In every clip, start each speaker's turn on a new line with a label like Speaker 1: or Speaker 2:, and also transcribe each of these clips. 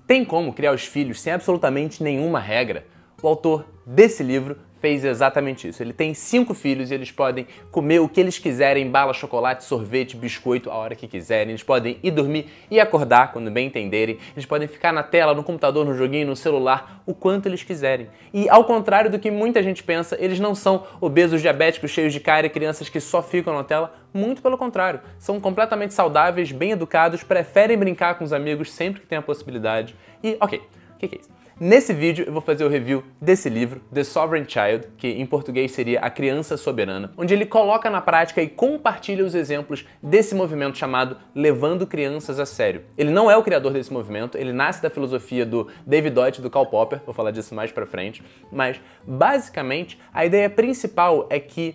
Speaker 1: Tem como criar os filhos sem absolutamente nenhuma regra? O autor desse livro fez exatamente isso. Ele tem 5 filhos e eles podem comer o que eles quiserem, bala, chocolate, sorvete, biscoito, a hora que quiserem. Eles podem ir dormir e acordar quando bem entenderem. Eles podem ficar na tela, no computador, no joguinho, no celular, o quanto eles quiserem. E ao contrário do que muita gente pensa, eles não são obesos, diabéticos, cheios de cárie, crianças que só ficam na tela. Muito pelo contrário. São completamente saudáveis, bem educados, preferem brincar com os amigos sempre que tem a possibilidade. E, ok, o que é isso? Nesse vídeo eu vou fazer o review desse livro, The Sovereign Child, que em português seria A Criança Soberana, onde ele coloca na prática e compartilha os exemplos desse movimento chamado Levando Crianças a Sério. Ele não é o criador desse movimento, ele nasce da filosofia do David Deutsch e do Karl Popper, vou falar disso mais pra frente, mas basicamente a ideia principal é que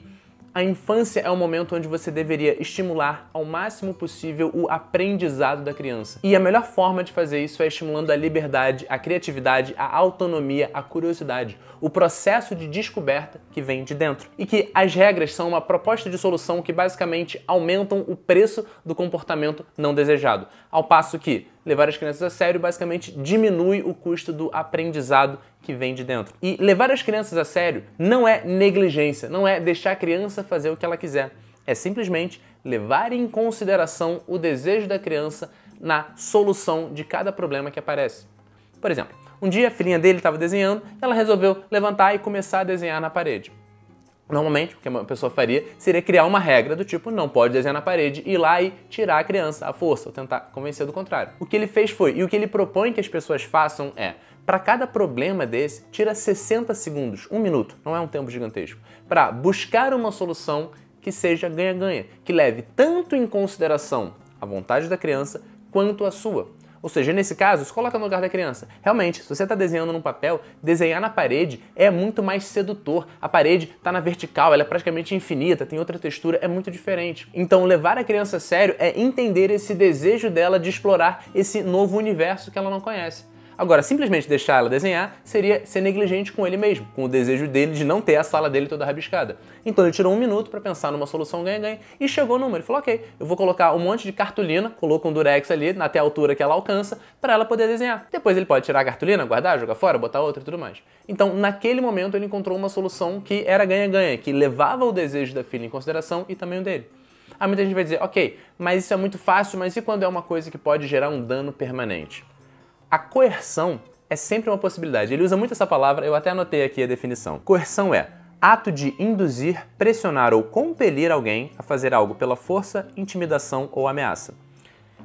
Speaker 1: a infância é o momento onde você deveria estimular ao máximo possível o aprendizado da criança. E a melhor forma de fazer isso é estimulando a liberdade, a criatividade, a autonomia, a curiosidade, o processo de descoberta que vem de dentro. E que as regras são uma proposta de solução que basicamente aumentam o preço do comportamento não desejado, ao passo que levar as crianças a sério basicamente diminui o custo do aprendizado que vem de dentro. E levar as crianças a sério não é negligência, não é deixar a criança fazer o que ela quiser. É simplesmente levar em consideração o desejo da criança na solução de cada problema que aparece. Por exemplo, um dia a filhinha dele estava desenhando, ela resolveu levantar e começar a desenhar na parede. Normalmente, o que uma pessoa faria seria criar uma regra do tipo não pode desenhar na parede, ir lá e tirar a criança à força, ou tentar convencer do contrário. O que ele fez foi, e o que ele propõe que as pessoas façam é, para cada problema desse, tira 60 segundos, 1 minuto, não é um tempo gigantesco, para buscar uma solução que seja ganha-ganha, que leve tanto em consideração a vontade da criança quanto a sua. Ou seja, nesse caso, se coloca no lugar da criança. Realmente, se você está desenhando num papel, desenhar na parede é muito mais sedutor. A parede está na vertical, ela é praticamente infinita, tem outra textura, é muito diferente. Então, levar a criança a sério é entender esse desejo dela de explorar esse novo universo que ela não conhece. Agora, simplesmente deixar ela desenhar seria ser negligente com ele mesmo, com o desejo dele de não ter a sala dele toda rabiscada. Então ele tirou 1 minuto para pensar numa solução ganha-ganha e chegou numa. Ele falou, ok, eu vou colocar um monte de cartolina, coloca um durex ali até a altura que ela alcança para ela poder desenhar. Depois ele pode tirar a cartolina, guardar, jogar fora, botar outra e tudo mais. Então, naquele momento ele encontrou uma solução que era ganha-ganha, que levava o desejo da filha em consideração e também o dele. Aí muita gente vai dizer, ok, mas isso é muito fácil, mas e quando é uma coisa que pode gerar um dano permanente? A coerção é sempre uma possibilidade. Ele usa muito essa palavra, eu até anotei aqui a definição. Coerção é ato de induzir, pressionar ou compelir alguém a fazer algo pela força, intimidação ou ameaça.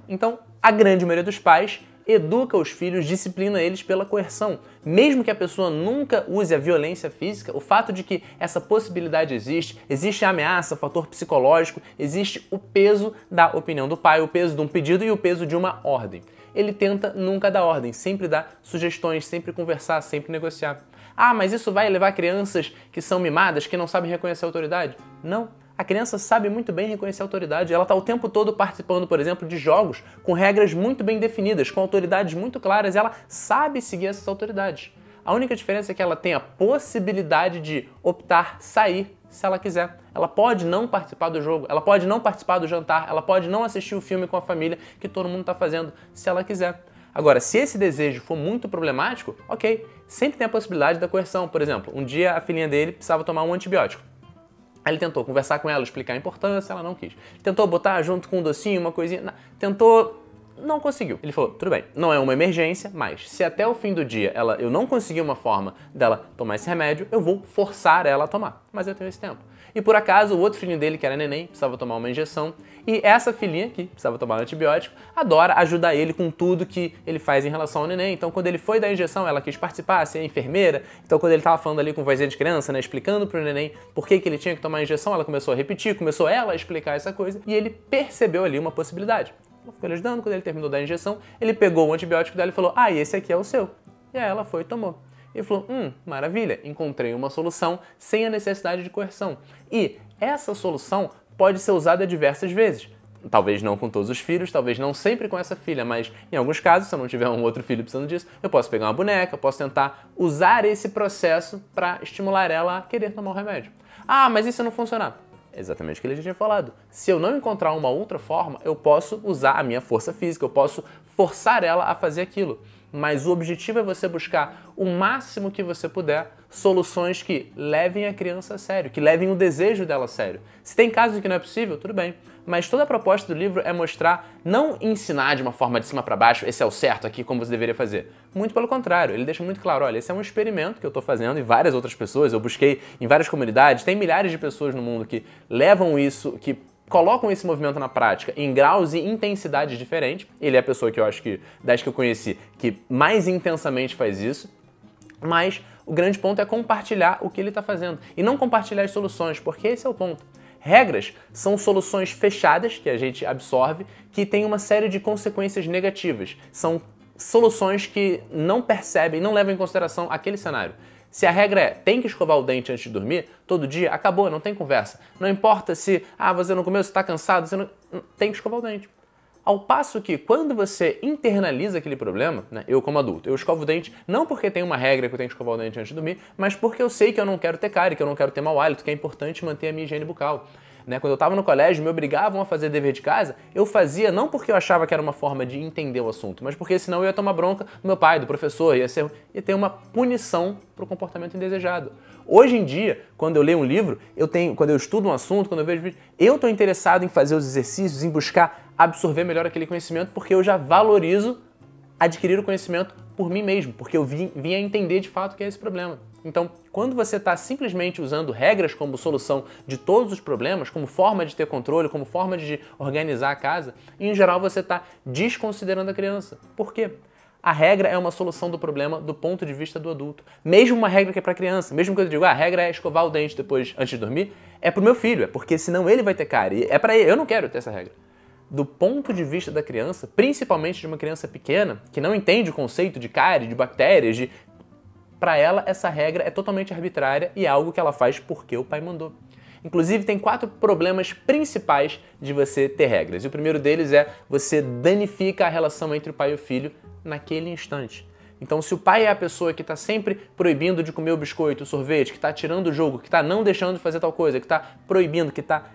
Speaker 1: Então, a grande maioria dos pais educa os filhos, disciplina eles pela coerção. Mesmo que a pessoa nunca use a violência física, o fato de que essa possibilidade existe a ameaça, o fator psicológico, existe o peso da opinião do pai, o peso de um pedido e o peso de uma ordem. Ele tenta nunca dar ordem, sempre dar sugestões, sempre conversar, sempre negociar. Ah, mas isso vai levar crianças que são mimadas, que não sabem reconhecer a autoridade? Não. A criança sabe muito bem reconhecer a autoridade. Ela está o tempo todo participando, por exemplo, de jogos com regras muito bem definidas, com autoridades muito claras, e ela sabe seguir essas autoridades. A única diferença é que ela tem a possibilidade de optar sair se ela quiser. Ela pode não participar do jogo, ela pode não participar do jantar, ela pode não assistir o filme com a família que todo mundo está fazendo, se ela quiser. Agora, se esse desejo for muito problemático, ok, sempre tem a possibilidade da coerção. Por exemplo, um dia a filhinha dele precisava tomar um antibiótico. Aí ele tentou conversar com ela, explicar a importância, ela não quis. Tentou botar junto com um docinho, uma coisinha, não conseguiu. Ele falou, tudo bem, não é uma emergência, mas se até o fim do dia eu não conseguir uma forma dela tomar esse remédio, eu vou forçar ela a tomar. Mas eu tenho esse tempo. E por acaso, o outro filhinho dele, que era neném, precisava tomar uma injeção. E essa filhinha, que precisava tomar um antibiótico, adora ajudar ele com tudo que ele faz em relação ao neném. Então, quando ele foi dar a injeção, ela quis participar, ser enfermeira. Então, quando ele estava falando ali com vozinha de criança, né, explicando pro neném por que ele tinha que tomar a injeção, ela começou a repetir, começou ela a explicar essa coisa. E ele percebeu ali uma possibilidade. Ela ficou lhe ajudando, quando ele terminou da injeção, ele pegou o antibiótico dela e falou, ah, esse aqui é o seu. E aí ela foi e tomou. Ele falou, maravilha, encontrei uma solução sem a necessidade de coerção. E essa solução pode ser usada diversas vezes. Talvez não com todos os filhos, talvez não sempre com essa filha, mas em alguns casos, se eu não tiver um outro filho precisando disso, eu posso pegar uma boneca, eu posso tentar usar esse processo para estimular ela a querer tomar o remédio. Ah, mas e se não funcionar? Exatamente o que ele já tinha falado. Se eu não encontrar uma outra forma, eu posso usar a minha força física, eu posso forçar ela a fazer aquilo. mas o objetivo é você buscar o máximo que você puder soluções que levem a criança a sério, que levem o desejo dela a sério. Se tem casos em que não é possível, tudo bem. Mas toda a proposta do livro é mostrar, não ensinar de uma forma de cima para baixo, esse é o certo aqui, como você deveria fazer. Muito pelo contrário, ele deixa muito claro, olha, esse é um experimento que eu estou fazendo e várias outras pessoas, eu busquei em várias comunidades, tem milhares de pessoas no mundo que levam isso, que colocam esse movimento na prática em graus e intensidades diferentes. Ele é a pessoa que eu acho que, das que eu conheci, que mais intensamente faz isso, mas o grande ponto é compartilhar o que ele está fazendo e não compartilhar as soluções, porque esse é o ponto. Regras são soluções fechadas que a gente absorve, que tem uma série de consequências negativas. São soluções que não percebem, não levam em consideração aquele cenário. Se a regra é tem que escovar o dente antes de dormir, todo dia, acabou, não tem conversa. Não importa se você não comeu, você está cansado, você não tem que escovar o dente. Ao passo que, quando você internaliza aquele problema, né, eu como adulto, eu escovo o dente não porque tem uma regra que eu tenho que escovar o dente antes de dormir, mas porque eu sei que eu não quero ter cárie, que eu não quero ter mau hálito, que é importante manter a minha higiene bucal. Né, quando eu estava no colégio, me obrigavam a fazer dever de casa, eu fazia não porque eu achava que era uma forma de entender o assunto, mas porque senão eu ia tomar bronca do meu pai, do professor, ia ter uma punição para o comportamento indesejado. Hoje em dia, quando eu leio um livro, quando eu estudo um assunto, quando eu vejo vídeo, eu estou interessado em fazer os exercícios, em buscar absorver melhor aquele conhecimento, porque eu já valorizo adquirir o conhecimento por mim mesmo, porque eu vim a entender de fato o que é esse problema. Então, quando você está simplesmente usando regras como solução de todos os problemas, como forma de ter controle, como forma de organizar a casa, em geral você está desconsiderando a criança. Por quê? A regra é uma solução do problema do ponto de vista do adulto. Mesmo uma regra que é para criança, mesmo que eu diga, a regra é escovar o dente antes de dormir, é para o meu filho, é porque senão ele vai ter cárie. É para ele, eu não quero ter essa regra. Do ponto de vista da criança, principalmente de uma criança pequena, que não entende o conceito de cárie, de bactérias, para ela essa regra é totalmente arbitrária e é algo que ela faz porque o pai mandou. Inclusive, tem 4 problemas principais de você ter regras. E o primeiro deles é você danifica a relação entre o pai e o filho naquele instante. Então, se o pai é a pessoa que está sempre proibindo de comer o biscoito, o sorvete, que está tirando o jogo, que está não deixando de fazer tal coisa, que está proibindo, que está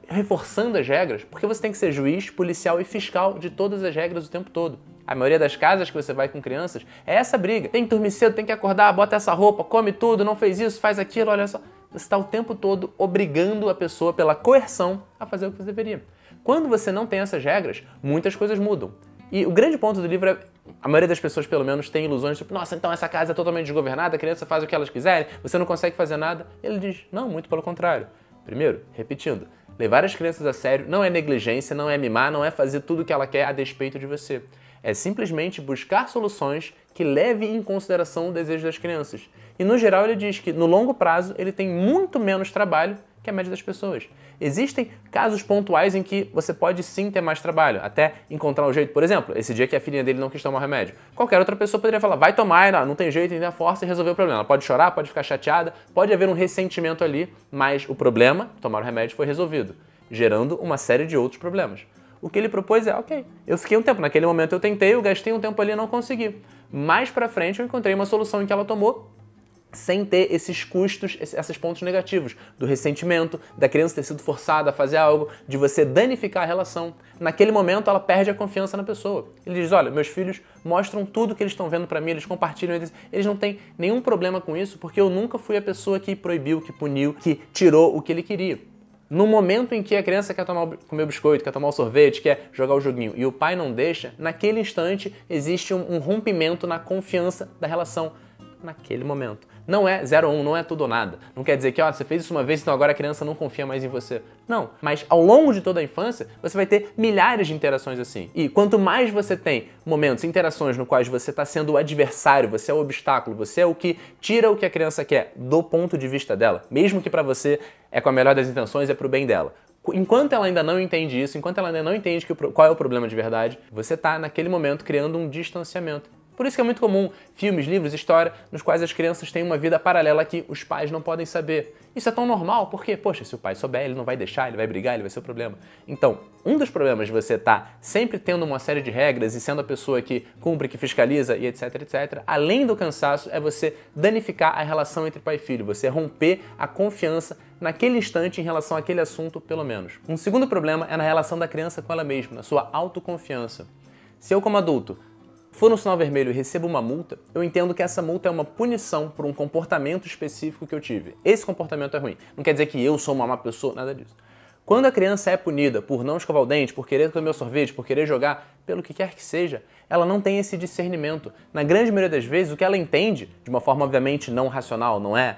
Speaker 1: reforçando as regras, porque você tem que ser juiz, policial e fiscal de todas as regras o tempo todo. A maioria das casas que você vai com crianças é essa briga. Tem que dormir cedo, tem que acordar, bota essa roupa, come tudo, não fez isso, faz aquilo, olha só. Você está o tempo todo obrigando a pessoa pela coerção a fazer o que você deveria. Quando você não tem essas regras, muitas coisas mudam. E o grande ponto do livro é, a maioria das pessoas pelo menos tem ilusões, tipo, nossa, então essa casa é totalmente desgovernada, a criança faz o que elas quiserem, você não consegue fazer nada. Ele diz, não, muito pelo contrário. Primeiro, repetindo, levar as crianças a sério não é negligência, não é mimar, não é fazer tudo o que ela quer a despeito de você. É simplesmente buscar soluções que levem em consideração o desejo das crianças. E no geral ele diz que no longo prazo ele tem muito menos trabalho que a média das pessoas. Existem casos pontuais em que você pode sim ter mais trabalho, até encontrar um jeito. Por exemplo, esse dia que a filhinha dele não quis tomar o remédio. Qualquer outra pessoa poderia falar, vai tomar, não tem jeito, ainda força e resolver o problema. Ela pode chorar, pode ficar chateada, pode haver um ressentimento ali, mas o problema, tomar o remédio, foi resolvido, gerando uma série de outros problemas. O que ele propôs é, ok, eu fiquei um tempo, naquele momento eu tentei, eu gastei um tempo ali e não consegui. Mais pra frente eu encontrei uma solução em que ela tomou, sem ter esses custos, esses pontos negativos, do ressentimento, da criança ter sido forçada a fazer algo, de você danificar a relação. Naquele momento ela perde a confiança na pessoa. Ele diz, olha, meus filhos mostram tudo que eles estão vendo pra mim, eles compartilham, eles não têm nenhum problema com isso, porque eu nunca fui a pessoa que proibiu, que puniu, que tirou o que ele queria. No momento em que a criança quer comer o biscoito, quer tomar o sorvete, quer jogar o joguinho e o pai não deixa, naquele instante existe um rompimento na confiança da relação. Naquele momento. Não é 0 ou 1, não é tudo ou nada. Não quer dizer que você fez isso uma vez, então agora a criança não confia mais em você. Não, mas ao longo de toda a infância, você vai ter milhares de interações assim. E quanto mais você tem momentos, interações no quais você está sendo o adversário, você é o obstáculo, você é o que tira o que a criança quer do ponto de vista dela, mesmo que para você é com a melhor das intenções, é pro bem dela. Enquanto ela ainda não entende isso, enquanto ela ainda não entende qual é o problema de verdade, você está naquele momento criando um distanciamento. Por isso que é muito comum filmes, livros, história, nos quais as crianças têm uma vida paralela que os pais não podem saber. Isso é tão normal, porque, poxa, se o pai souber, ele não vai deixar, ele vai brigar, ele vai ser o problema. Então, um dos problemas de você estar sempre tendo uma série de regras e sendo a pessoa que cumpre, que fiscaliza e etc, etc, além do cansaço, é você danificar a relação entre pai e filho, você romper a confiança naquele instante em relação àquele assunto, pelo menos. Um segundo problema é na relação da criança com ela mesma, na sua autoconfiança. Se eu, como adulto, for no sinal vermelho e recebo uma multa, eu entendo que essa multa é uma punição por um comportamento específico que eu tive. Esse comportamento é ruim. Não quer dizer que eu sou uma má pessoa, nada disso. Quando a criança é punida por não escovar o dente, por querer comer o sorvete, por querer jogar, pelo que quer que seja, ela não tem esse discernimento. Na grande maioria das vezes, o que ela entende, de uma forma obviamente não racional, não é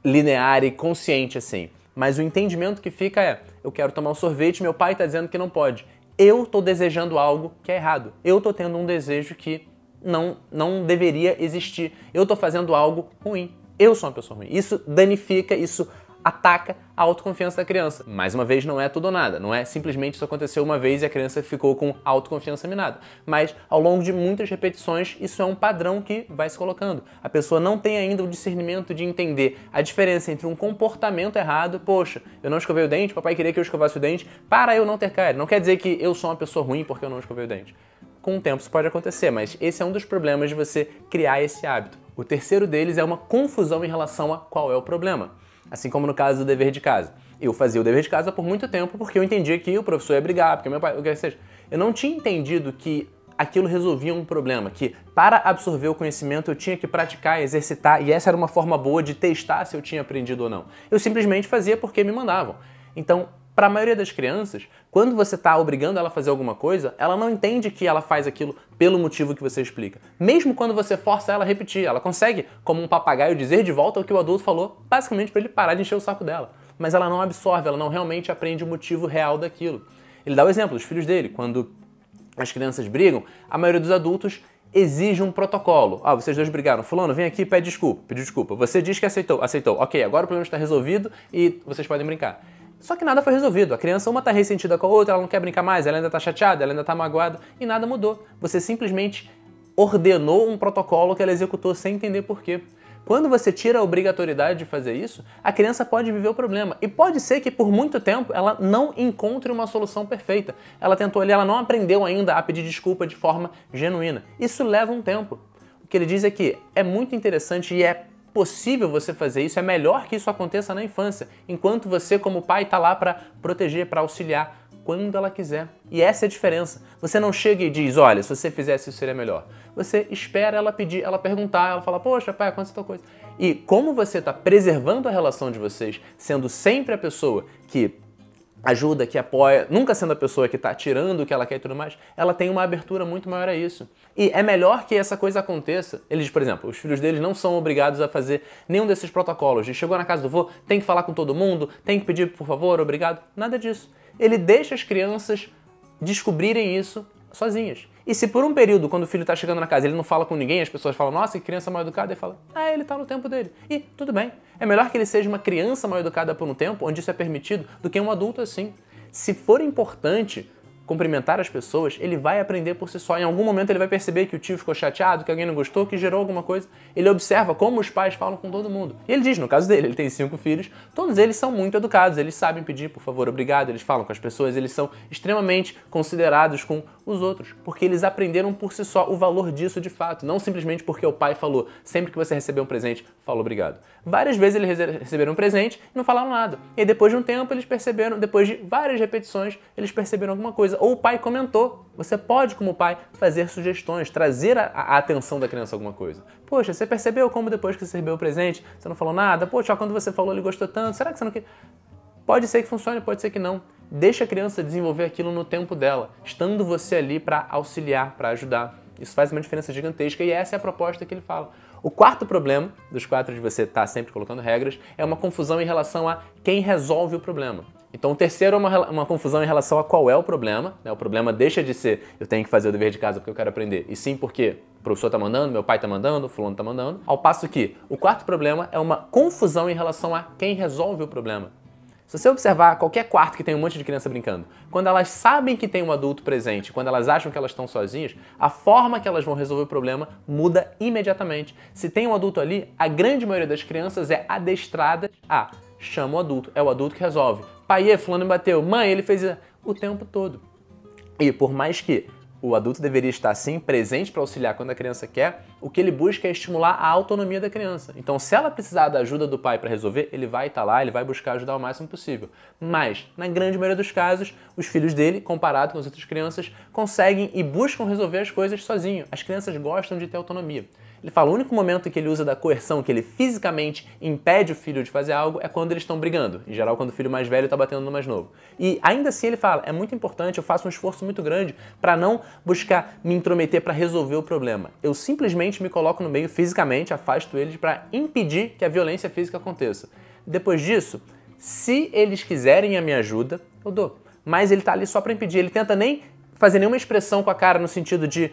Speaker 1: linear e consciente assim, mas o entendimento que fica é: eu quero tomar um sorvete, meu pai está dizendo que não pode. Eu estou desejando algo que é errado. Eu estou tendo um desejo que não deveria existir. Eu estou fazendo algo ruim. Eu sou uma pessoa ruim. Isso danifica, isso ataca a autoconfiança da criança. Mais uma vez, não é tudo ou nada. Não é simplesmente isso aconteceu uma vez e a criança ficou com autoconfiança minada. Mas, ao longo de muitas repetições, isso é um padrão que vai se colocando. A pessoa não tem ainda o discernimento de entender a diferença entre um comportamento errado, poxa, eu não escovei o dente, papai queria que eu escovasse o dente, para eu não ter cárie. Não quer dizer que eu sou uma pessoa ruim porque eu não escovei o dente. Com o tempo isso pode acontecer, mas esse é um dos problemas de você criar esse hábito. O terceiro deles é uma confusão em relação a qual é o problema. Assim como no caso do dever de casa. Eu fazia o dever de casa por muito tempo porque eu entendia que o professor ia brigar, porque meu pai, o que seja. Eu não tinha entendido que aquilo resolvia um problema, que para absorver o conhecimento eu tinha que praticar, exercitar, e essa era uma forma boa de testar se eu tinha aprendido ou não. Eu simplesmente fazia porque me mandavam. Então, para a maioria das crianças, quando você está obrigando ela a fazer alguma coisa, ela não entende que ela faz aquilo pelo motivo que você explica. Mesmo quando você força ela a repetir, ela consegue, como um papagaio, dizer de volta o que o adulto falou, basicamente para ele parar de encher o saco dela. Mas ela não absorve, ela não realmente aprende o motivo real daquilo. Ele dá o exemplo dos filhos dele. Quando as crianças brigam, a maioria dos adultos exige um protocolo. Ah, vocês dois brigaram. Fulano, vem aqui e pede desculpa. Pediu desculpa. Você diz que aceitou. Aceitou. Ok, agora o problema está resolvido e vocês podem brincar. Só que nada foi resolvido. A criança uma está ressentida com a outra, ela não quer brincar mais, ela ainda está chateada, ela ainda está magoada e nada mudou. Você simplesmente ordenou um protocolo que ela executou sem entender por quê. Quando você tira a obrigatoriedade de fazer isso, a criança pode viver o problema. E pode ser que por muito tempo ela não encontre uma solução perfeita. Ela tentou ali, ela não aprendeu ainda a pedir desculpa de forma genuína. Isso leva um tempo. O que ele diz é que é muito interessante e é possível você fazer isso, é melhor que isso aconteça na infância, enquanto você como pai está lá para proteger, para auxiliar, quando ela quiser. E essa é a diferença. Você não chega e diz, olha, se você fizesse isso seria melhor. Você espera ela pedir, ela perguntar, ela fala, poxa, pai, aconteceu tal coisa. E como você está preservando a relação de vocês, sendo sempre a pessoa que ajuda, que apoia, nunca sendo a pessoa que está tirando o que ela quer e tudo mais, ela tem uma abertura muito maior a isso. E é melhor que essa coisa aconteça. Eles, por exemplo, os filhos deles não são obrigados a fazer nenhum desses protocolos. De chegou na casa do vô, tem que falar com todo mundo, tem que pedir por favor, obrigado, nada disso. Ele deixa as crianças descobrirem isso sozinhas. E se por um período, quando o filho está chegando na casa, ele não fala com ninguém, as pessoas falam, nossa, que criança mal educada, ele fala, ele está no tempo dele. E tudo bem. É melhor que ele seja uma criança mal educada por um tempo, onde isso é permitido, do que um adulto assim. Se for importante cumprimentar as pessoas, ele vai aprender por si só. Em algum momento ele vai perceber que o tio ficou chateado, que alguém não gostou, que gerou alguma coisa. Ele observa como os pais falam com todo mundo. E ele diz, no caso dele, ele tem 5 filhos, todos eles são muito educados, eles sabem pedir por favor, obrigado, eles falam com as pessoas, eles são extremamente considerados com os outros, porque eles aprenderam por si só o valor disso de fato, não simplesmente porque o pai falou, sempre que você receber um presente, fala obrigado. Várias vezes eles receberam um presente e não falaram nada. E depois de um tempo eles perceberam, depois de várias repetições, eles perceberam alguma coisa. Ou o pai comentou. Você pode, como pai, fazer sugestões, trazer a atenção da criança a alguma coisa. Poxa, você percebeu como depois que você recebeu o presente, você não falou nada? Poxa, quando você falou ele gostou tanto, será que você não quer? Pode ser que funcione, pode ser que não. Deixa a criança desenvolver aquilo no tempo dela, estando você ali para auxiliar, para ajudar. Isso faz uma diferença gigantesca e essa é a proposta que ele fala. O quarto problema, dos 4 de você estar sempre colocando regras, é uma confusão em relação a quem resolve o problema. Então o terceiro é uma confusão em relação a qual é o problema. O problema deixa de ser eu tenho que fazer o dever de casa porque eu quero aprender, e sim porque o professor está mandando, meu pai está mandando, o fulano está mandando. Ao passo que o quarto problema é uma confusão em relação a quem resolve o problema. Se você observar qualquer quarto que tem um monte de criança brincando, quando elas sabem que tem um adulto presente, quando elas acham que elas estão sozinhas, a forma que elas vão resolver o problema muda imediatamente. Se tem um adulto ali, a grande maioria das crianças é adestrada a chama o adulto, é o adulto que resolve. Pai, fulano me bateu, mãe, ele fez o tempo todo. E por mais que o adulto deveria estar sim presente para auxiliar quando a criança quer, O que ele busca é estimular a autonomia da criança. Então, se ela precisar da ajuda do pai para resolver, ele vai estar lá, ele vai buscar ajudar o máximo possível. Mas, na grande maioria dos casos, os filhos dele, comparado com as outras crianças, conseguem e buscam resolver as coisas sozinho. As crianças gostam de ter autonomia. Ele fala, o único momento que ele usa da coerção, que ele fisicamente impede o filho de fazer algo, é quando eles estão brigando. Em geral, quando o filho mais velho está batendo no mais novo. E ainda assim ele fala, é muito importante, eu faço um esforço muito grande para não buscar me intrometer para resolver o problema. Eu simplesmente me coloco no meio fisicamente, afasto eles para impedir que a violência física aconteça. Depois disso, se eles quiserem a minha ajuda, eu dou. Mas ele está ali só para impedir, ele tenta nem fazer nenhuma expressão com a cara no sentido de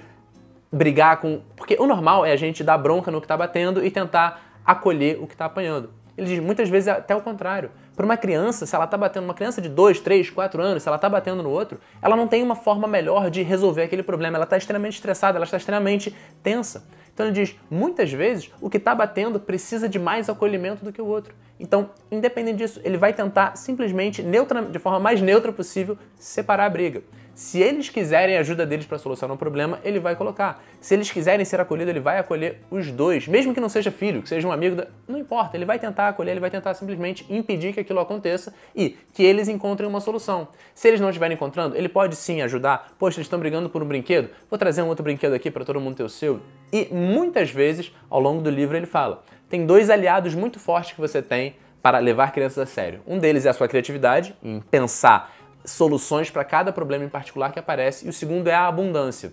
Speaker 1: brigar com... Porque o normal é a gente dar bronca no que tá batendo e tentar acolher o que tá apanhando. Ele diz, muitas vezes é até o contrário. Para uma criança, se ela tá batendo, uma criança de 2, 3, 4 anos, se ela tá batendo no outro, ela não tem uma forma melhor de resolver aquele problema. Ela tá extremamente estressada, ela está extremamente tensa. Então ele diz, muitas vezes, o que tá batendo precisa de mais acolhimento do que o outro. Então, independente disso, ele vai tentar simplesmente, de forma mais neutra possível, separar a briga. Se eles quiserem a ajuda deles para solucionar um problema, ele vai colocar. Se eles quiserem ser acolhidos, ele vai acolher os dois. Mesmo que não seja filho, que seja um amigo, não importa. Ele vai tentar acolher, ele vai tentar simplesmente impedir que aquilo aconteça e que eles encontrem uma solução. Se eles não estiverem encontrando, ele pode sim ajudar. Poxa, eles estão brigando por um brinquedo, vou trazer um outro brinquedo aqui para todo mundo ter o seu. E muitas vezes, ao longo do livro, ele fala, tem 2 aliados muito fortes que você tem para levar crianças a sério. Um deles é a sua criatividade, em pensar soluções para cada problema em particular que aparece, e o segundo é a abundância.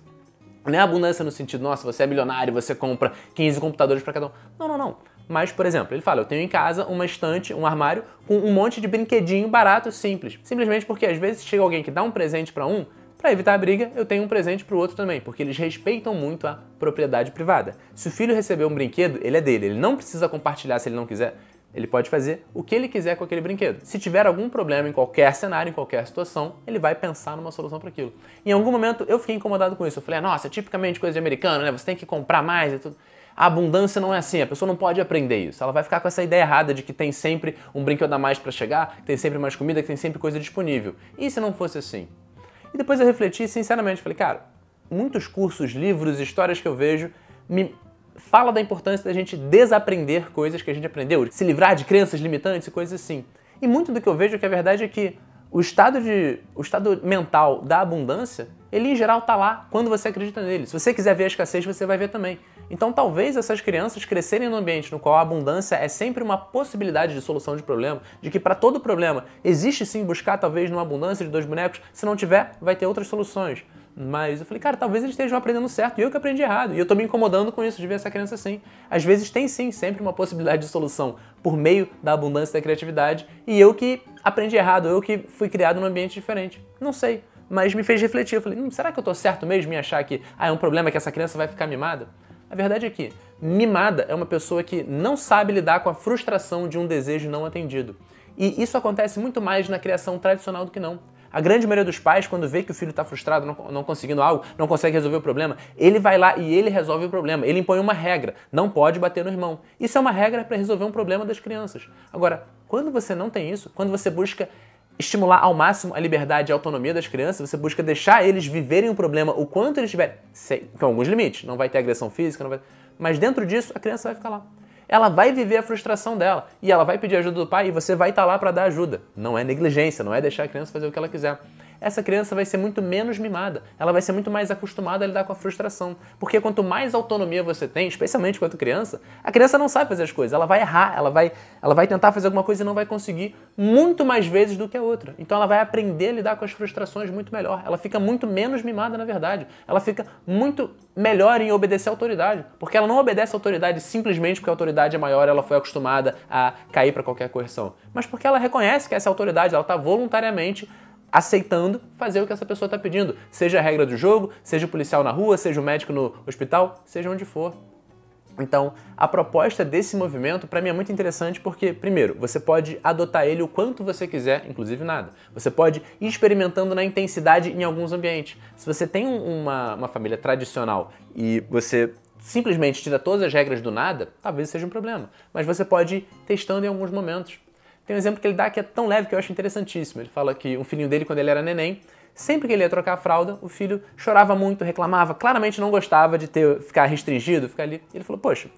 Speaker 1: Não é a abundância no sentido, nossa, você é milionário, você compra 15 computadores para cada um. Não, não, não. Mas, por exemplo, ele fala, eu tenho em casa uma estante, um armário, com um monte de brinquedinho barato, simples. Simplesmente porque às vezes chega alguém que dá um presente para um, para evitar a briga, eu tenho um presente para o outro também, porque eles respeitam muito a propriedade privada. Se o filho receber um brinquedo, ele é dele, ele não precisa compartilhar se ele não quiser. Ele pode fazer o que ele quiser com aquele brinquedo. Se tiver algum problema em qualquer cenário, em qualquer situação, ele vai pensar numa solução para aquilo. Em algum momento eu fiquei incomodado com isso. Eu falei, nossa, é tipicamente coisa de americano, né? Você tem que comprar mais e tudo. A abundância não é assim, a pessoa não pode aprender isso. Ela vai ficar com essa ideia errada de que tem sempre um brinquedo a mais para chegar, que tem sempre mais comida, que tem sempre coisa disponível. E se não fosse assim? E depois eu refleti sinceramente, falei, cara, muitos cursos, livros, histórias que eu vejo me fala da importância da gente desaprender coisas que a gente aprendeu, se livrar de crenças limitantes e coisas assim. E muito do que eu vejo é que a verdade é que o estado mental da abundância, ele em geral tá lá quando você acredita nele. Se você quiser ver a escassez, você vai ver também. Então talvez essas crianças crescerem num ambiente no qual a abundância é sempre uma possibilidade de solução de problema, de que para todo problema existe sim buscar talvez numa abundância de 2 bonecos, se não tiver, vai ter outras soluções. Mas eu falei, cara, talvez eles estejam aprendendo certo e eu que aprendi errado. E eu tô me incomodando com isso, de ver essa criança assim. Às vezes tem sim sempre uma possibilidade de solução por meio da abundância da criatividade e eu que aprendi errado, eu que fui criado num ambiente diferente. Não sei, mas me fez refletir. Eu falei, será que eu tô certo mesmo em achar que é um problema que essa criança vai ficar mimada? A verdade é que mimada é uma pessoa que não sabe lidar com a frustração de um desejo não atendido. E isso acontece muito mais na criação tradicional do que não. A grande maioria dos pais, quando vê que o filho está frustrado, não conseguindo algo, não consegue resolver o problema, ele vai lá e ele resolve o problema. Ele impõe uma regra, não pode bater no irmão. Isso é uma regra para resolver um problema das crianças. Agora, quando você não tem isso, quando você busca estimular ao máximo a liberdade e a autonomia das crianças, você busca deixar eles viverem o problema o quanto eles tiverem, com alguns limites, não vai ter agressão física, mas dentro disso a criança vai ficar lá. Ela vai viver a frustração dela e ela vai pedir ajuda do pai e você vai estar lá para dar ajuda. Não é negligência, não é deixar a criança fazer o que ela quiser. Essa criança vai ser muito menos mimada, ela vai ser muito mais acostumada a lidar com a frustração. Porque quanto mais autonomia você tem, especialmente quanto criança, a criança não sabe fazer as coisas, ela vai errar, ela vai tentar fazer alguma coisa e não vai conseguir muito mais vezes do que a outra. Então ela vai aprender a lidar com as frustrações muito melhor, ela fica muito menos mimada na verdade, ela fica muito melhor em obedecer à autoridade, porque ela não obedece à autoridade simplesmente porque a autoridade é maior, ela foi acostumada a cair para qualquer coerção, mas porque ela reconhece que essa autoridade, ela está voluntariamente aceitando fazer o que essa pessoa está pedindo, seja a regra do jogo, seja o policial na rua, seja o médico no hospital, seja onde for. Então, a proposta desse movimento, para mim, é muito interessante porque, primeiro, você pode adotar ele o quanto você quiser, inclusive nada. Você pode ir experimentando na intensidade em alguns ambientes. Se você tem uma família tradicional e você simplesmente tira todas as regras do nada, talvez seja um problema. Mas você pode ir testando em alguns momentos. Tem um exemplo que ele dá que é tão leve que eu acho interessantíssimo. Ele fala que um filhinho dele, quando ele era neném, sempre que ele ia trocar a fralda, o filho chorava muito, reclamava, claramente não gostava de ficar restringido, ficar ali. Ele falou, poxa,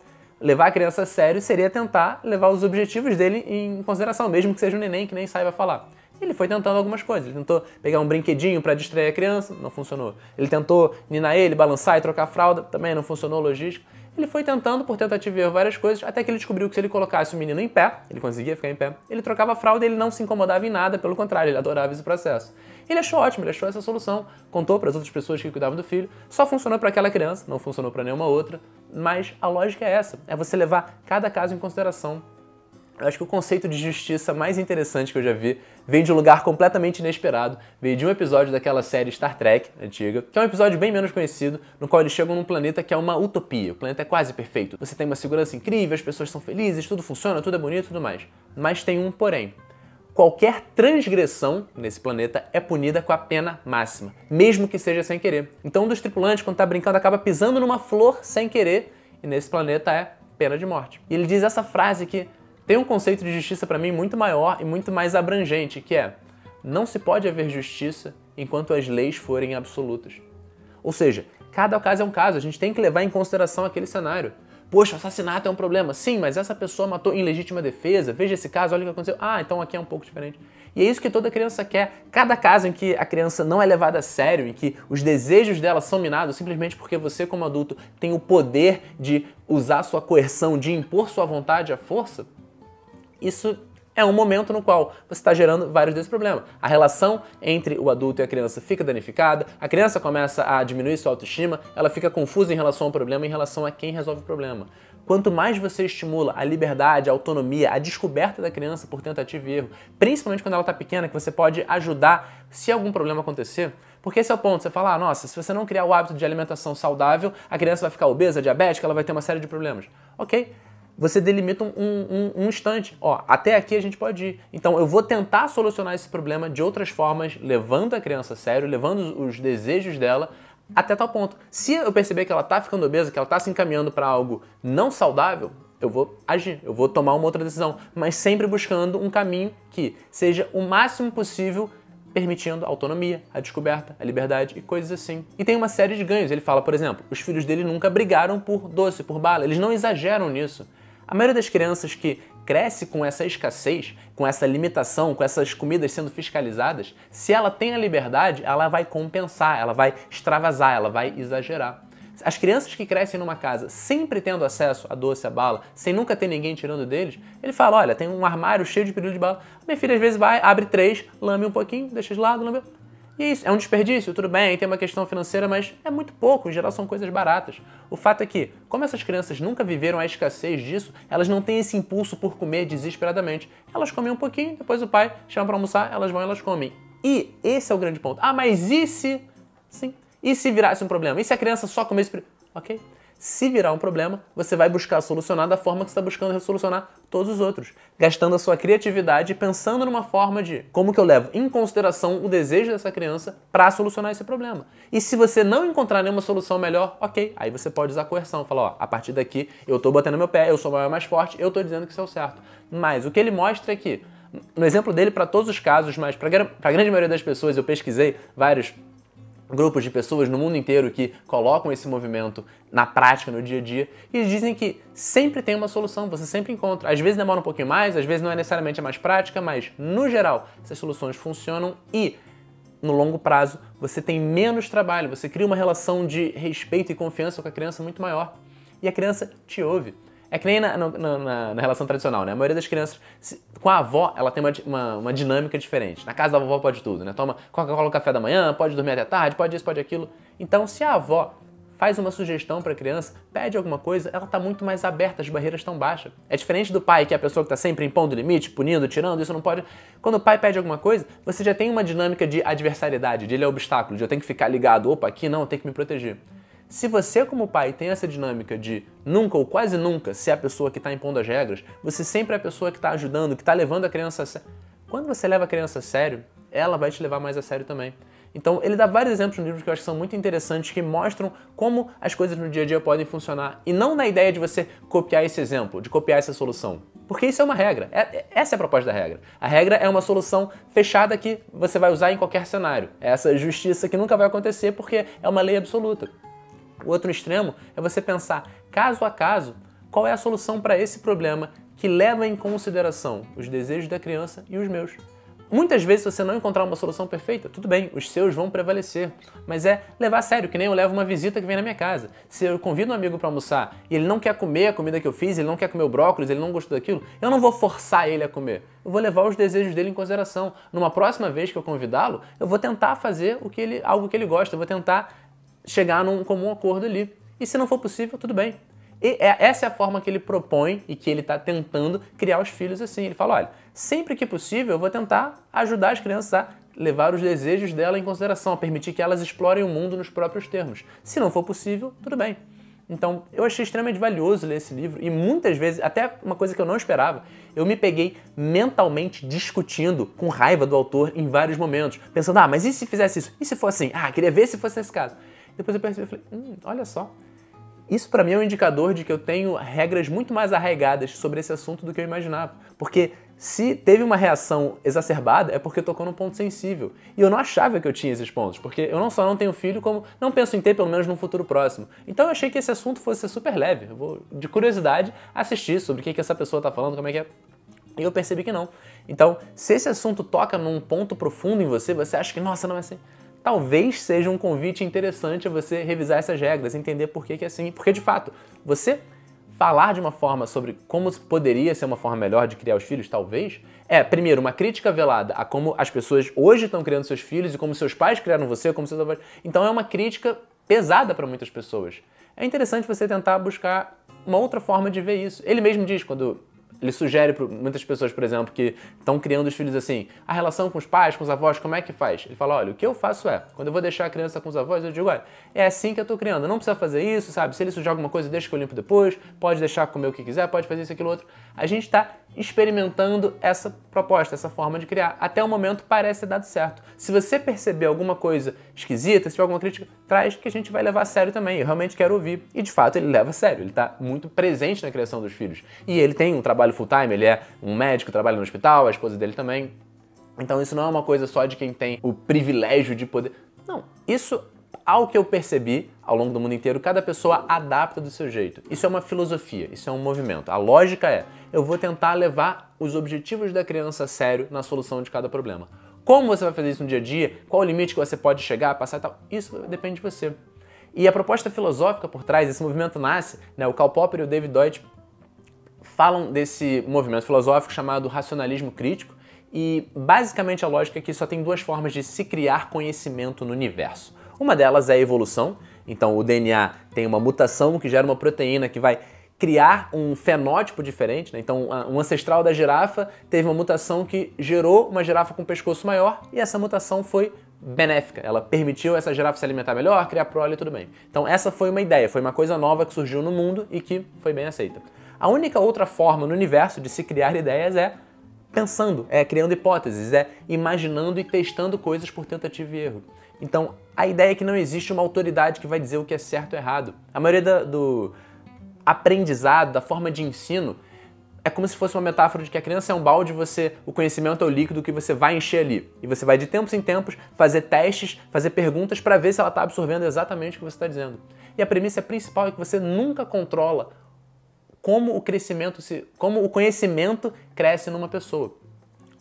Speaker 1: levar a criança a sério seria tentar levar os objetivos dele em consideração, mesmo que seja um neném que nem saiba falar. Ele foi tentando algumas coisas. Ele tentou pegar um brinquedinho para distrair a criança, não funcionou. Ele tentou ninar ele, balançar e trocar a fralda, também não funcionou, logística. Ele foi tentando, por tentativa e erro, várias coisas, até que ele descobriu que se ele colocasse o menino em pé, ele conseguia ficar em pé, ele trocava a fralda e ele não se incomodava em nada, pelo contrário, ele adorava esse processo. Ele achou ótimo, ele achou essa solução, contou para as outras pessoas que cuidavam do filho, só funcionou para aquela criança, não funcionou para nenhuma outra, mas a lógica é essa, é você levar cada caso em consideração. Eu acho que o conceito de justiça mais interessante que eu já vi veio de um lugar completamente inesperado, veio de um episódio daquela série Star Trek, antiga, que é um episódio bem menos conhecido, no qual eles chegam num planeta que é uma utopia, o planeta é quase perfeito. Você tem uma segurança incrível, as pessoas são felizes, tudo funciona, tudo é bonito e tudo mais. Mas tem um porém. Qualquer transgressão nesse planeta é punida com a pena máxima, mesmo que seja sem querer. Então um dos tripulantes, quando tá brincando, acaba pisando numa flor sem querer, e nesse planeta é pena de morte. E ele diz essa frase que tem um conceito de justiça para mim muito maior e muito mais abrangente, que é: não se pode haver justiça enquanto as leis forem absolutas. Ou seja, cada caso é um caso, a gente tem que levar em consideração aquele cenário. Poxa, o assassinato é um problema. Sim, mas essa pessoa matou em legítima defesa. Veja esse caso, olha o que aconteceu. Ah, então aqui é um pouco diferente. E é isso que toda criança quer. Cada caso em que a criança não é levada a sério, em que os desejos dela são minados simplesmente porque você, como adulto, tem o poder de usar sua coerção, de impor sua vontade à força, isso é um momento no qual você está gerando vários desses problemas. A relação entre o adulto e a criança fica danificada, a criança começa a diminuir sua autoestima, ela fica confusa em relação ao problema, em relação a quem resolve o problema. Quanto mais você estimula a liberdade, a autonomia, a descoberta da criança por tentativa e erro, principalmente quando ela está pequena, que você pode ajudar se algum problema acontecer, porque esse é o ponto, você fala, nossa, se você não criar o hábito de alimentação saudável, a criança vai ficar obesa, diabética, ela vai ter uma série de problemas. Ok? Você delimita um instante. Ó, até aqui a gente pode ir. Então eu vou tentar solucionar esse problema de outras formas, levando a criança a sério, levando os desejos dela até tal ponto. Se eu perceber que ela está ficando obesa, que ela está se encaminhando para algo não saudável, eu vou agir, eu vou tomar uma outra decisão, mas sempre buscando um caminho que seja o máximo possível permitindo a autonomia, a descoberta, a liberdade e coisas assim. E tem uma série de ganhos. Ele fala, por exemplo, os filhos dele nunca brigaram por doce, por bala. Eles não exageram nisso. A maioria das crianças que cresce com essa escassez, com essa limitação, com essas comidas sendo fiscalizadas, se ela tem a liberdade, ela vai compensar, ela vai extravasar, ela vai exagerar. As crianças que crescem numa casa sempre tendo acesso a doce, a bala, sem nunca ter ninguém tirando deles, ele fala, olha, tem um armário cheio de pirulito de bala, minha filha às vezes vai, abre 3, lame um pouquinho, deixa de lado, lame. E é isso, é um desperdício, tudo bem, tem uma questão financeira, mas é muito pouco, em geral são coisas baratas. O fato é que, como essas crianças nunca viveram a escassez disso, elas não têm esse impulso por comer desesperadamente. Elas comem um pouquinho, depois o pai chama para almoçar, elas vão e elas comem. E esse é o grande ponto. Ah, mas e se... Sim. E se virasse um problema? E se a criança só comesse... Ok. Se virar um problema, você vai buscar solucionar da forma que você está buscando solucionar todos os outros. Gastando a sua criatividade e pensando numa forma de como que eu levo em consideração o desejo dessa criança para solucionar esse problema. E se você não encontrar nenhuma solução melhor, ok. Aí você pode usar coerção. Falar, ó, a partir daqui eu estou batendo meu pé, eu sou maior, mais forte, eu estou dizendo que isso é o certo. Mas o que ele mostra é que, no exemplo dele para todos os casos, mas para a grande maioria das pessoas, eu pesquisei vários grupos de pessoas no mundo inteiro que colocam esse movimento na prática, no dia a dia, e eles dizem que sempre tem uma solução, você sempre encontra. Às vezes demora um pouquinho mais, às vezes não é necessariamente a mais prática, mas, no geral, essas soluções funcionam e, no longo prazo, você tem menos trabalho, você cria uma relação de respeito e confiança com a criança muito maior. E a criança te ouve. É que nem na relação tradicional, né? A maioria das crianças, com a avó, ela tem uma dinâmica diferente. Na casa da vovó pode tudo, né? Toma Coca-Cola no café da manhã, pode dormir até tarde, pode isso, pode aquilo. Então, se a avó faz uma sugestão para a criança, pede alguma coisa, ela está muito mais aberta, as barreiras estão baixas. É diferente do pai, que é a pessoa que está sempre impondo limite, punindo, tirando, isso não pode... Quando o pai pede alguma coisa, você já tem uma dinâmica de adversariedade, de ele é obstáculo, de eu tenho que ficar ligado, opa, aqui não, eu tenho que me proteger. Se você, como pai, tem essa dinâmica de nunca ou quase nunca ser a pessoa que está impondo as regras, você sempre é a pessoa que está ajudando, que está levando a criança a sério. Quando você leva a criança a sério, ela vai te levar mais a sério também. Então, ele dá vários exemplos no livro que eu acho que são muito interessantes, que mostram como as coisas no dia a dia podem funcionar. E não na ideia de você copiar esse exemplo, de copiar essa solução. Porque isso é uma regra. Essa é a proposta da regra. A regra é uma solução fechada que você vai usar em qualquer cenário. É essa justiça que nunca vai acontecer porque é uma lei absoluta. O outro extremo é você pensar, caso a caso, qual é a solução para esse problema que leva em consideração os desejos da criança e os meus. Muitas vezes, se você não encontrar uma solução perfeita, tudo bem, os seus vão prevalecer. Mas é levar a sério, que nem eu levo uma visita que vem na minha casa. Se eu convido um amigo para almoçar e ele não quer comer a comida que eu fiz, ele não quer comer o brócolis, ele não gostou daquilo, eu não vou forçar ele a comer. Eu vou levar os desejos dele em consideração. Numa próxima vez que eu convidá-lo, eu vou tentar fazer algo que ele gosta, eu vou tentar chegar num comum acordo ali. E se não for possível, tudo bem. E essa é a forma que ele propõe e que ele está tentando criar os filhos assim. Ele fala, olha, sempre que possível eu vou tentar ajudar as crianças a levar os desejos dela em consideração, a permitir que elas explorem o mundo nos próprios termos. Se não for possível, tudo bem. Então, eu achei extremamente valioso ler esse livro e muitas vezes, até uma coisa que eu não esperava, eu me peguei mentalmente discutindo com raiva do autor em vários momentos, pensando, mas e se fizesse isso? E se fosse assim? Queria ver se fosse nesse caso. Depois eu percebi e falei, olha só. Isso para mim é um indicador de que eu tenho regras muito mais arraigadas sobre esse assunto do que eu imaginava. Porque se teve uma reação exacerbada é porque tocou num ponto sensível. E eu não achava que eu tinha esses pontos, porque eu não só não tenho filho, como não penso em ter, pelo menos num futuro próximo. Então eu achei que esse assunto fosse super leve. Eu vou, de curiosidade, assistir sobre o que essa pessoa está falando, como é que é. E eu percebi que não. Então, se esse assunto toca num ponto profundo em você, você acha que, nossa, não é assim. Talvez seja um convite interessante a você revisar essas regras, entender por que é assim. Porque, de fato, você falar de uma forma sobre como poderia ser uma forma melhor de criar os filhos, talvez, primeiro, uma crítica velada a como as pessoas hoje estão criando seus filhos e como seus pais criaram você, como seus avós. Então é uma crítica pesada para muitas pessoas. É interessante você tentar buscar uma outra forma de ver isso. Ele mesmo diz, quando ele sugere para muitas pessoas, por exemplo, que estão criando os filhos assim, a relação com os pais, com os avós, como é que faz? Ele fala, olha, o que eu faço quando eu vou deixar a criança com os avós, eu digo, olha, é assim que eu estou criando, não precisa fazer isso, sabe? Se ele sujar alguma coisa, deixa que eu limpo depois, pode deixar comer o que quiser, pode fazer isso, aquilo, outro. A gente está experimentando essa proposta, essa forma de criar. Até o momento parece ter dado certo. Se você perceber alguma coisa esquisita, se tiver alguma crítica, traz que a gente vai levar a sério também. Eu realmente quero ouvir. E de fato ele leva a sério, ele está muito presente na criação dos filhos. E ele tem um trabalho full-time, ele é um médico, trabalha no hospital, a esposa dele também. Então isso não é uma coisa só de quem tem o privilégio de poder... Não, isso... Ao que eu percebi, ao longo do mundo inteiro, cada pessoa adapta do seu jeito. Isso é uma filosofia, isso é um movimento. A lógica é, eu vou tentar levar os objetivos da criança a sério na solução de cada problema. Como você vai fazer isso no dia a dia? Qual o limite que você pode chegar, passar e tal? Isso depende de você. E a proposta filosófica por trás, esse movimento nasce, o Karl Popper e o David Deutsch falam desse movimento filosófico chamado racionalismo crítico, e basicamente a lógica é que só tem duas formas de se criar conhecimento no universo. Uma delas é a evolução, então o DNA tem uma mutação que gera uma proteína que vai criar um fenótipo diferente, Então um ancestral da girafa teve uma mutação que gerou uma girafa com um pescoço maior e essa mutação foi benéfica, ela permitiu essa girafa se alimentar melhor, criar prole e tudo bem. Então essa foi uma ideia, foi uma coisa nova que surgiu no mundo e que foi bem aceita. A única outra forma no universo de se criar ideias é pensando, criando hipóteses, imaginando e testando coisas por tentativa e erro. Então, a ideia é que não existe uma autoridade que vai dizer o que é certo ou errado. A maioria do aprendizado, da forma de ensino, é como se fosse uma metáfora de que a criança é um balde, o conhecimento é o líquido que você vai encher ali. E você vai de tempos em tempos fazer testes, fazer perguntas para ver se ela está absorvendo exatamente o que você está dizendo. E a premissa principal é que você nunca controla como o conhecimento cresce numa pessoa.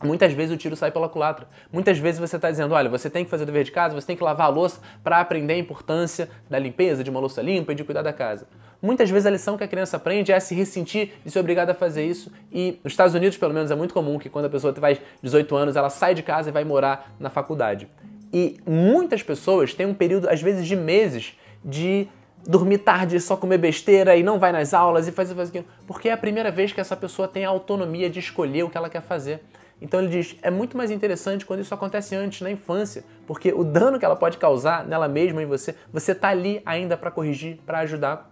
Speaker 1: Muitas vezes o tiro sai pela culatra. Muitas vezes você está dizendo, olha, você tem que fazer o dever de casa, você tem que lavar a louça para aprender a importância da limpeza, de uma louça limpa e de cuidar da casa. Muitas vezes a lição que a criança aprende é se ressentir de ser obrigada a fazer isso. E nos Estados Unidos, pelo menos, é muito comum que quando a pessoa faz 18 anos, ela sai de casa e vai morar na faculdade. E muitas pessoas têm um período, às vezes de meses, de dormir tarde, só comer besteira e não vai nas aulas e fazer aquilo. Porque é a primeira vez que essa pessoa tem a autonomia de escolher o que ela quer fazer. Então ele diz, é muito mais interessante quando isso acontece antes, na infância, porque o dano que ela pode causar nela mesma e você tá ali ainda para corrigir, para ajudar,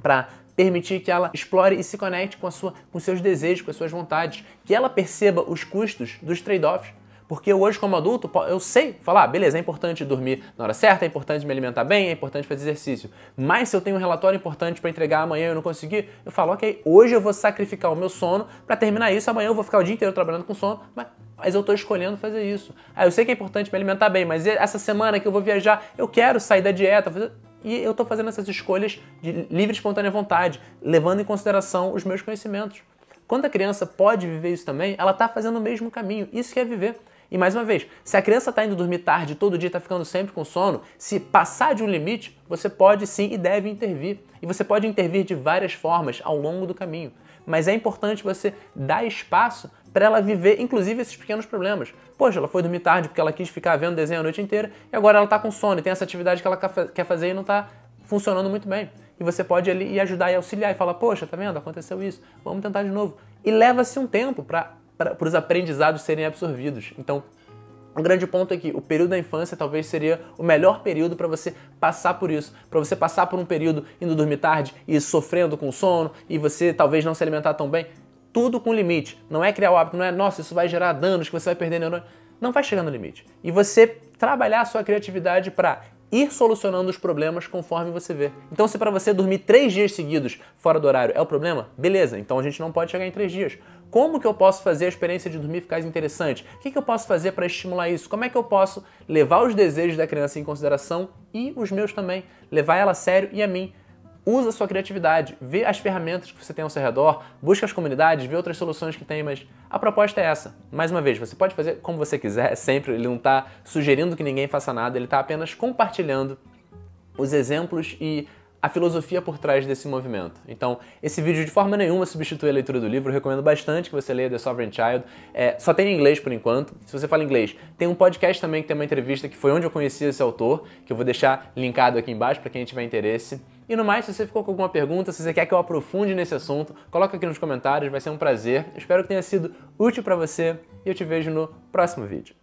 Speaker 1: para permitir que ela explore e se conecte com seus desejos, com as suas vontades, que ela perceba os custos dos trade-offs. Porque hoje, como adulto, eu sei falar, beleza, é importante dormir na hora certa, é importante me alimentar bem, é importante fazer exercício. Mas se eu tenho um relatório importante para entregar amanhã e eu não conseguir, eu falo, ok, hoje eu vou sacrificar o meu sono para terminar isso, amanhã eu vou ficar o dia inteiro trabalhando com sono, mas eu estou escolhendo fazer isso. Eu sei que é importante me alimentar bem, mas essa semana que eu vou viajar, eu quero sair da dieta, e eu estou fazendo essas escolhas de livre e espontânea vontade, levando em consideração os meus conhecimentos. Quando a criança pode viver isso também, ela está fazendo o mesmo caminho. Isso que é viver. E mais uma vez, se a criança está indo dormir tarde todo dia, está ficando sempre com sono, se passar de um limite, você pode sim e deve intervir. E você pode intervir de várias formas ao longo do caminho. Mas é importante você dar espaço para ela viver, inclusive, esses pequenos problemas. Poxa, ela foi dormir tarde porque ela quis ficar vendo desenho a noite inteira e agora ela está com sono e tem essa atividade que ela quer fazer e não está funcionando muito bem. E você pode ali ir ajudar e auxiliar e falar, poxa, tá vendo? Aconteceu isso, vamos tentar de novo. E leva-se um tempo para os aprendizados serem absorvidos. Então, um grande ponto é que o período da infância talvez seria o melhor período para você passar por isso. Para você passar por um período indo dormir tarde e sofrendo com sono e você talvez não se alimentar tão bem. Tudo com limite. Não é criar o hábito, não é, nossa, isso vai gerar danos, que você vai perder neurônio. Não vai chegar no limite. E você trabalhar a sua criatividade para ir solucionando os problemas conforme você vê. Então, se para você dormir 3 dias seguidos fora do horário é o problema, beleza, então a gente não pode chegar em 3 dias. Como que eu posso fazer a experiência de dormir ficar interessante? O que eu posso fazer para estimular isso? Como é que eu posso levar os desejos da criança em consideração e os meus também? Levar ela a sério e a mim. Usa a sua criatividade, vê as ferramentas que você tem ao seu redor, busca as comunidades, vê outras soluções que tem, mas a proposta é essa. Mais uma vez, você pode fazer como você quiser, sempre, ele não está sugerindo que ninguém faça nada, ele está apenas compartilhando os exemplos e a filosofia por trás desse movimento. Então, esse vídeo de forma nenhuma substitui a leitura do livro, eu recomendo bastante que você leia The Sovereign Child. Só tem em inglês por enquanto, se você fala inglês. Tem um podcast também que tem uma entrevista que foi onde eu conheci esse autor, que eu vou deixar linkado aqui embaixo para quem tiver interesse. E no mais, se você ficou com alguma pergunta, se você quer que eu aprofunde nesse assunto, coloca aqui nos comentários, vai ser um prazer. Eu espero que tenha sido útil para você e eu te vejo no próximo vídeo.